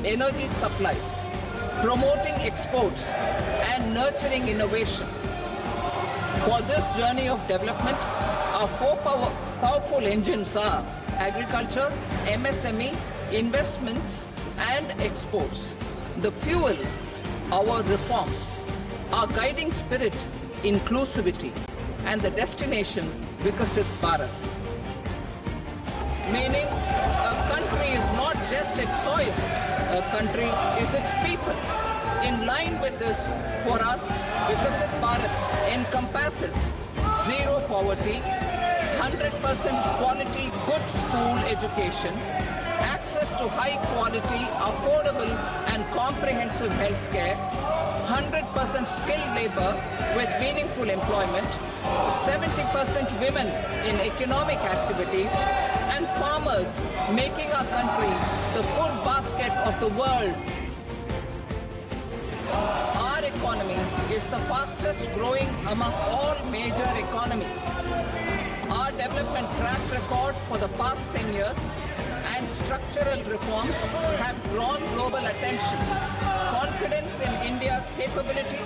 energy supplies, promoting exports and nurturing innovation. For this journey of development, our four powerful engines are agriculture, MSME, investments and exports. The fuel, our reforms. Our guiding spirit, inclusivity. And the destination, Vikasit Bharat. Meaning, a country is not just its soil, a country is its people. In line with this, for us, Vikasit Bharat encompasses zero poverty, 100% quality good school education, access to high quality, affordable and comprehensive health care, 100% skilled labor with meaningful employment, 70% women in economic activities, and farmers making our country the food basket of the world. Our economy is the fastest growing among all major economies. Our development track record for the past 10 years and structural reforms have drawn global attention. Confidence in India's capability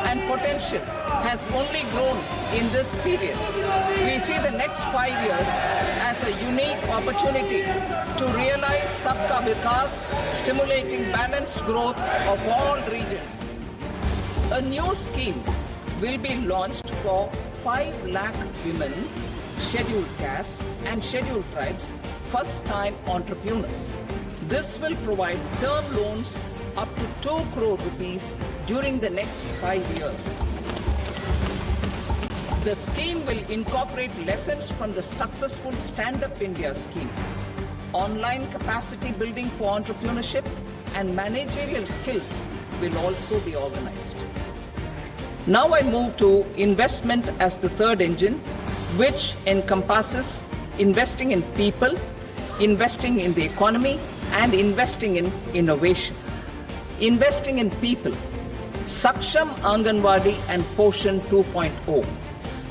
and potential has only grown in this period. We see the next 5 years as a unique opportunity to realize Sabka Vikas, stimulating balanced growth of all regions. A new scheme will be launched for 5 lakh women, scheduled castes and scheduled tribes, first-time entrepreneurs. This will provide term loans up to 2 crore rupees during the next 5 years. The scheme will incorporate lessons from the successful Stand Up India scheme. Online capacity building for entrepreneurship and managerial skills will also be organized. Now I move to investment as the third engine, which encompasses investing in people, investing in the economy, and investing in innovation. Investing in people. Saksham Anganwadi and Poshan 2.0.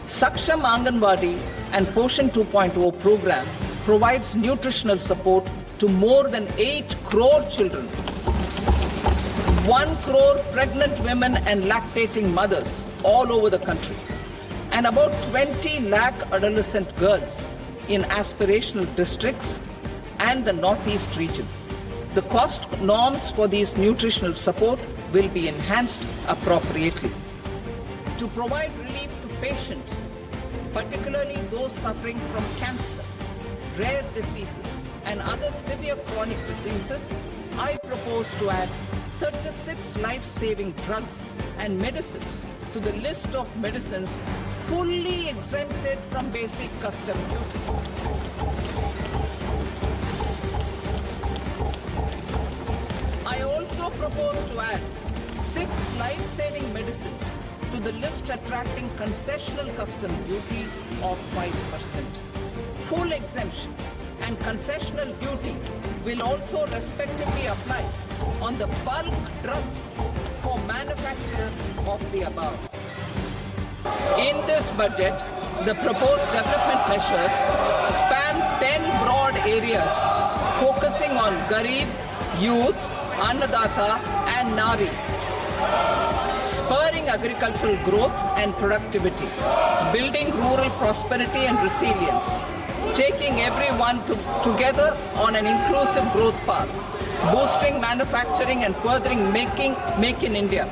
Saksham Anganwadi and Poshan 2.0 program provides nutritional support to more than 8 crore children, 1 crore pregnant women and lactating mothers all over the country, and about 20 lakh adolescent girls in aspirational districts and the Northeast region. The cost norms for these nutritional support will be enhanced appropriately. To provide relief to patients, particularly those suffering from cancer, rare diseases and other severe chronic diseases, I propose to add 36 life-saving drugs and medicines to the list of medicines fully exempted from basic custom duty. I also propose to add 6 life-saving medicines to the list attracting concessional custom duty of 5%. Full exemption and concessional duty will also respectively apply on the bulk drugs for manufacture of the above. In this budget, the proposed development measures span 10 broad areas focusing on Garib, Youth, Annadata and Nari, spurring agricultural growth and productivity, building rural prosperity and resilience, taking everyone together on an inclusive growth path, boosting manufacturing and furthering Make in India,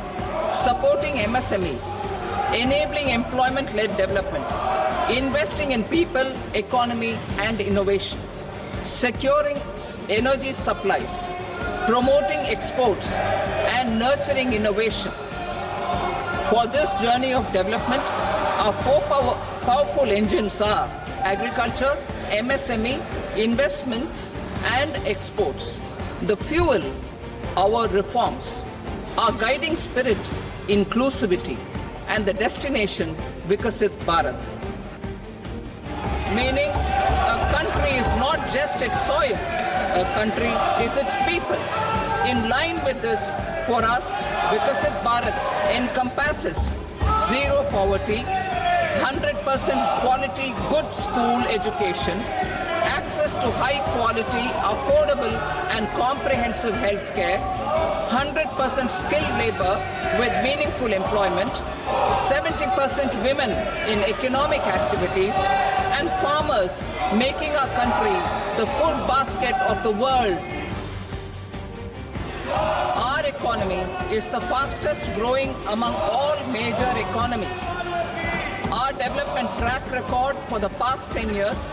supporting MSMEs, enabling employment-led development, investing in people, economy and innovation, securing energy supplies, promoting exports and nurturing innovation. For this journey of development, our four powerful engines are agriculture, MSME, investments and exports. The fuel, our reforms. Our guiding spirit, inclusivity. And the destination, Vikasit Bharat. Meaning, a country is not just its soil, a country is its people. In line with this, for us, Vikasit Bharat encompasses zero poverty, 100% quality good school education, access to high quality, affordable and comprehensive health care, 100% skilled labor with meaningful employment, 70% women in economic activities, and farmers making our country the food basket of the world. Our economy is the fastest growing among all major economies. Our development track record for the past 10 years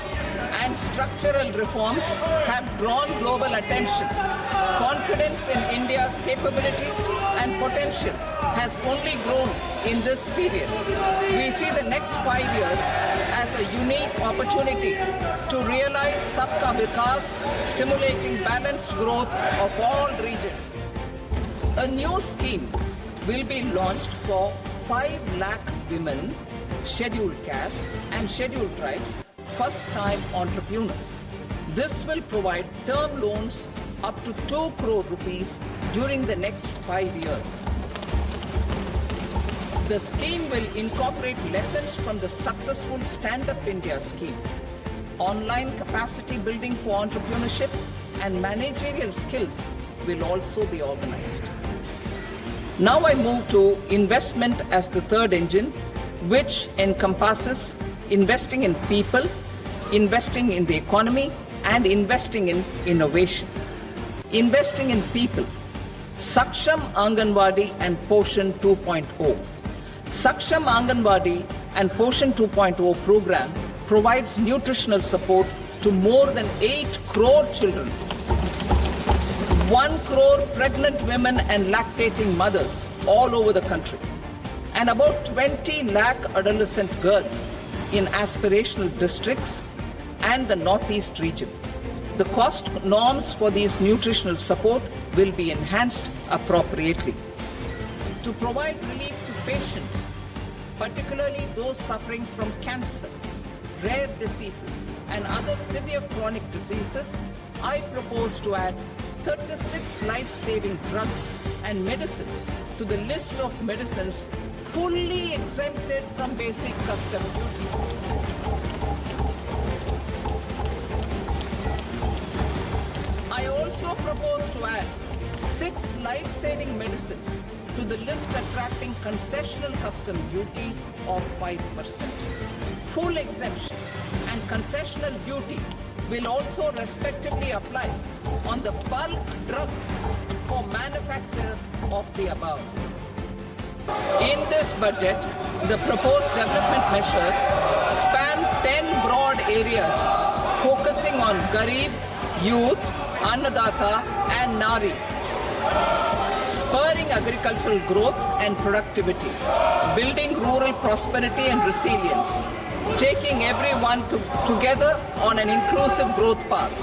and structural reforms have drawn global attention. Confidence in India's capability and potential has only grown in this period. We see the next 5 years as a unique opportunity to realize Sabka Vikas, stimulating balanced growth of all regions. A new scheme will be launched for 5 lakh women, scheduled castes and scheduled tribes, first-time entrepreneurs. This will provide term loans up to 2 crore rupees during the next 5 years. The scheme will incorporate lessons from the successful Stand Up India scheme. Online capacity building for entrepreneurship and managerial skills will also be organized. Now I move to investment as the third engine, which encompasses investing in people, investing in the economy, and investing in innovation. Investing in people. Saksham Anganwadi and Poshan 2.0. Saksham Anganwadi and Poshan 2.0 program provides nutritional support to more than 8 crore children, 1 crore pregnant women and lactating mothers all over the country, and about 20 lakh adolescent girls in aspirational districts and the Northeast region. The cost norms for these nutritional support will be enhanced appropriately. To provide relief to patients, particularly those suffering from cancer, rare diseases and other severe chronic diseases, I propose to add 36 life-saving drugs and medicines to the list of medicines fully exempted from basic custom duty. I also propose to add 6 life-saving medicines to the list attracting concessional custom duty of 5%. Full exemption and concessional duty will also respectively apply on the bulk drugs for manufacture of the above. In this budget, the proposed development measures span 10 broad areas focusing on Garib, Youth, Annadata and Nari, spurring agricultural growth and productivity, building rural prosperity and resilience, taking everyone together on an inclusive growth path,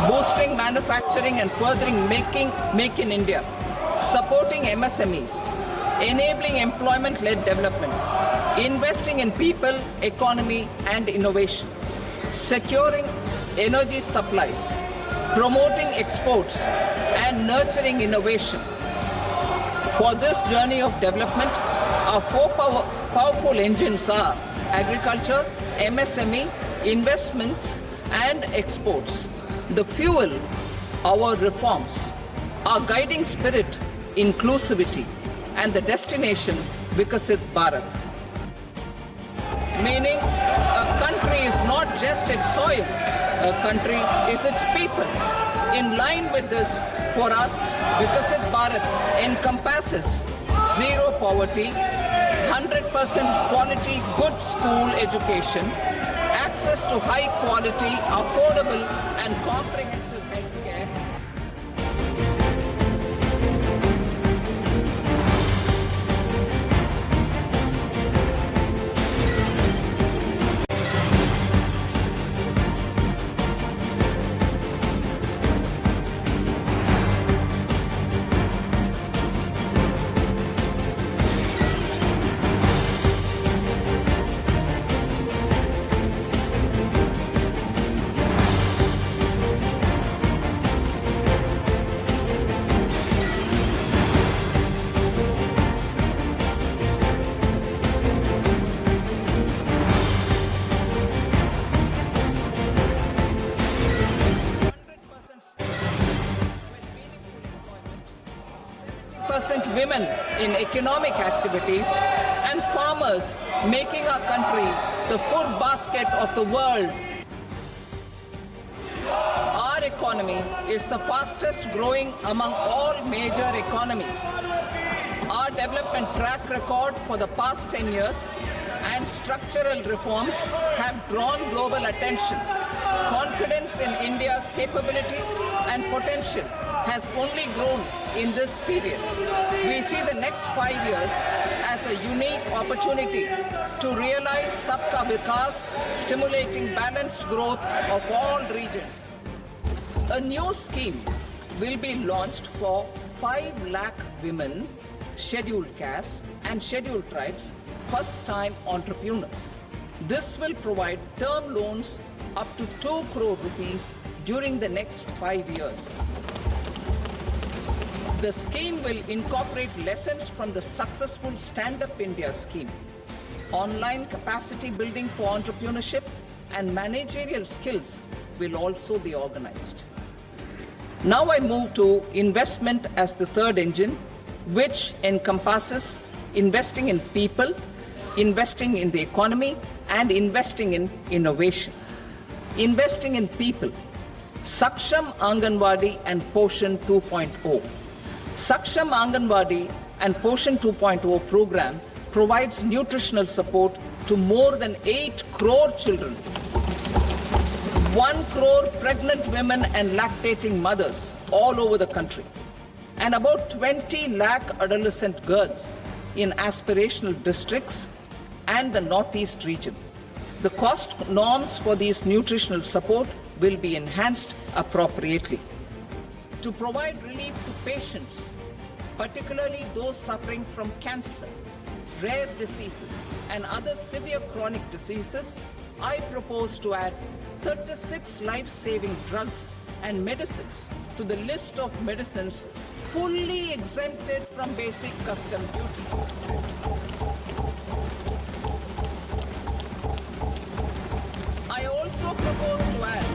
boosting manufacturing and furthering Make in India, supporting MSMEs, enabling employment-led development, investing in people, economy and innovation, securing energy supplies, promoting exports and nurturing innovation. For this journey of development, our 4 powerful engines are agriculture, MSME, investments and exports. The fuel, our reforms. Our guiding spirit, inclusivity, and the destination, Vikasit Bharat. Meaning, a country is not just its soil, a country is its people. In line with this, for us, Vikasit Bharat encompasses zero poverty, 100% quality good school education, access to high quality, affordable and comprehensive health care, 50% women in economic activities, and farmers making our country the food basket of the world. Our economy is the fastest growing among all major economies. Our development track record for the past 10 years and structural reforms have drawn global attention. Confidence in India's capability and potential has only grown in this period. We see the next 5 years as a unique opportunity to realize Sabka Vikas, stimulating balanced growth of all regions. A new scheme will be launched for 5 lakh women, scheduled castes and scheduled tribes, first-time entrepreneurs. This will provide term loans up to 2 crore rupees during the next 5 years. The scheme will incorporate lessons from the successful Stand Up India scheme. Online capacity building for entrepreneurship and managerial skills will also be organized. Now I move to investment as the third engine, which encompasses investing in people, investing in the economy, and investing in innovation. Investing in people. Saksham Anganwadi and Poshan 2.0. Saksham Anganwadi and Poshan 2.0 program provides nutritional support to more than 8 crore children, 1 crore pregnant women and lactating mothers all over the country, and about 20 lakh adolescent girls in aspirational districts and the Northeast region. The cost norms for these nutritional support will be enhanced appropriately. To provide relief to patients, particularly those suffering from cancer, rare diseases, and other severe chronic diseases, I propose to add 36 life-saving drugs and medicines to the list of medicines fully exempted from basic custom duty. I also propose to add